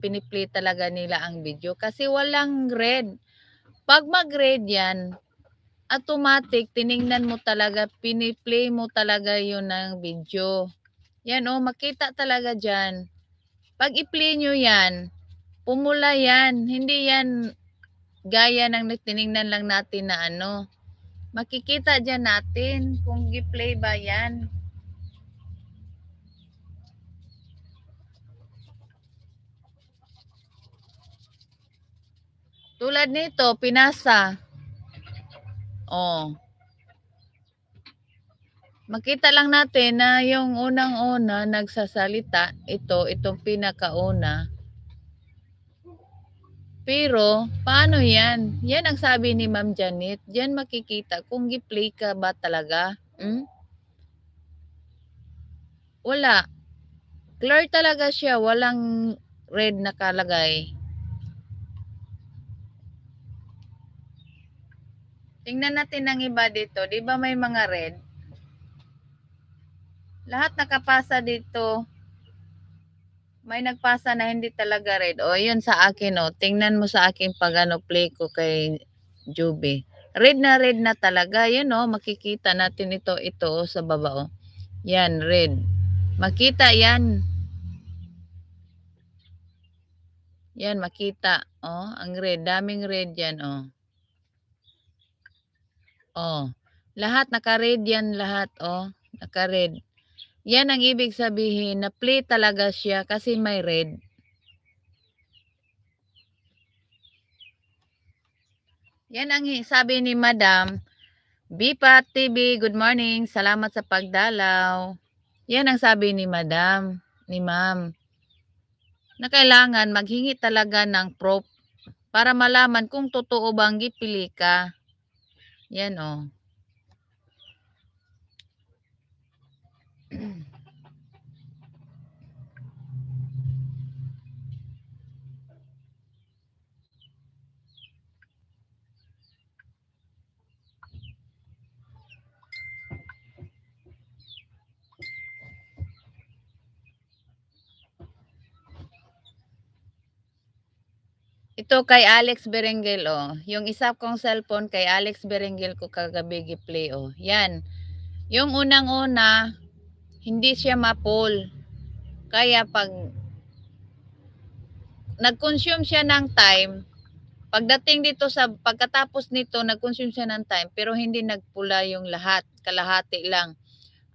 piniplay talaga nila ang video kasi walang red. Pag mag-red yan, automatic, tiningnan mo talaga, piniplay mo talaga yun ng video. Yan o, makita talaga dyan. Pag i-play nyo yan, pumula yan. Hindi yan gaya ng tiningnan lang natin na ano. Makikita dyan natin kung i-play ba yan. Tulad nito, pinasa. Oh. Makita lang natin na yung unang-una nagsasalita, itong pinakauna. Pero, paano yan? Yan ang sabi ni Ma'am Janet. Diyan makikita kung gi-play ka ba talaga. Wala. Clear talaga siya. Walang red nakalagay. Tingnan natin ang iba dito. Di ba may mga red? Lahat nakapasa dito. May nagpasa na hindi talaga red. O, yun sa akin, o. Tingnan mo sa akin pag play ko kay Juby. Red na talaga. Yun, o. Makikita natin ito, sa baba, o. Yan, red. Makita yan. Yan, makita. Oh, ang red. Daming red yan, oh. Oh. Lahat, naka-red yan lahat, oh. Naka-red. Yan ang ibig sabihin na play talaga siya kasi may red. Yan ang sabi ni Madam. Bipat TV, good morning. Salamat sa pagdalaw. Yan ang sabi ni Madam, ni Ma'am, na kailangan maghingi talaga ng proof para malaman kung totoo bang gipili ka. Yan, oh. Ito kay Alex Berengel, oh. Yung isa kong cellphone kay Alex Berengel ko kagabi gi-play, oh. Yan. Yung unang-una, hindi siya ma-pull. Kaya pag nag-consume siya ng time, pagdating dito sa pagkatapos nito, nag-consume siya ng time pero hindi nagpula yung lahat, kalahati lang.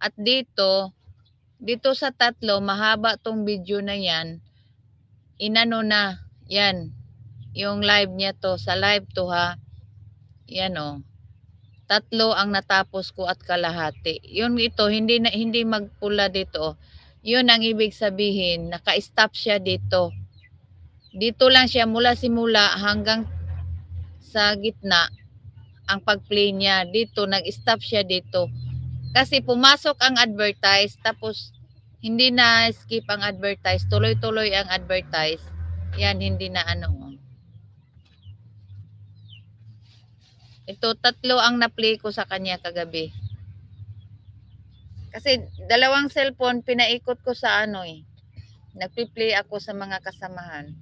At dito sa tatlo, mahaba tong video na yan. Inano na, yan. Yung live niya to, sa live to ha. Yan, oh. Tatlo ang natapos ko at kalahati. Yun ito, hindi magpula dito. Yun ang ibig sabihin, naka-stop siya dito. Dito lang siya mula simula hanggang sa gitna ang pag-play niya. Dito, nag-stop siya dito. Kasi pumasok ang advertise, tapos hindi na skip ang advertise. Tuloy-tuloy ang advertise. Yan, hindi na ano. Ito, tatlo ang na-play ko sa kanya kagabi. Kasi dalawang cellphone, pinaikot ko sa ano eh. Nagpi-play ako sa mga kasamahan.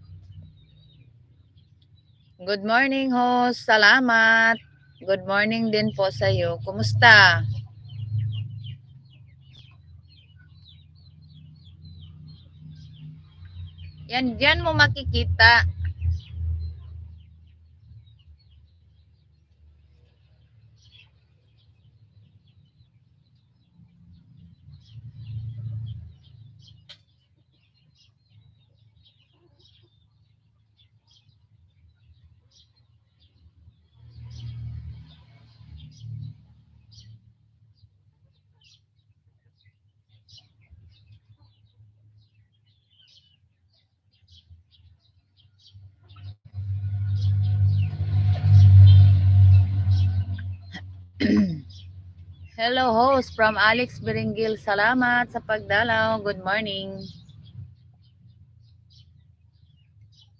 Good morning, host. Salamat. Good morning din po sa iyo. Kumusta? Yan, diyan mo makikita. Hello, host from Alex Beringil. Salamat sa pagdalaw. Good morning.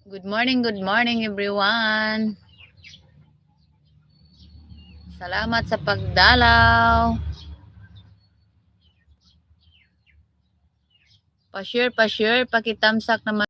Good morning everyone. Salamat sa pagdalaw. Pa-share, pakithamsak naman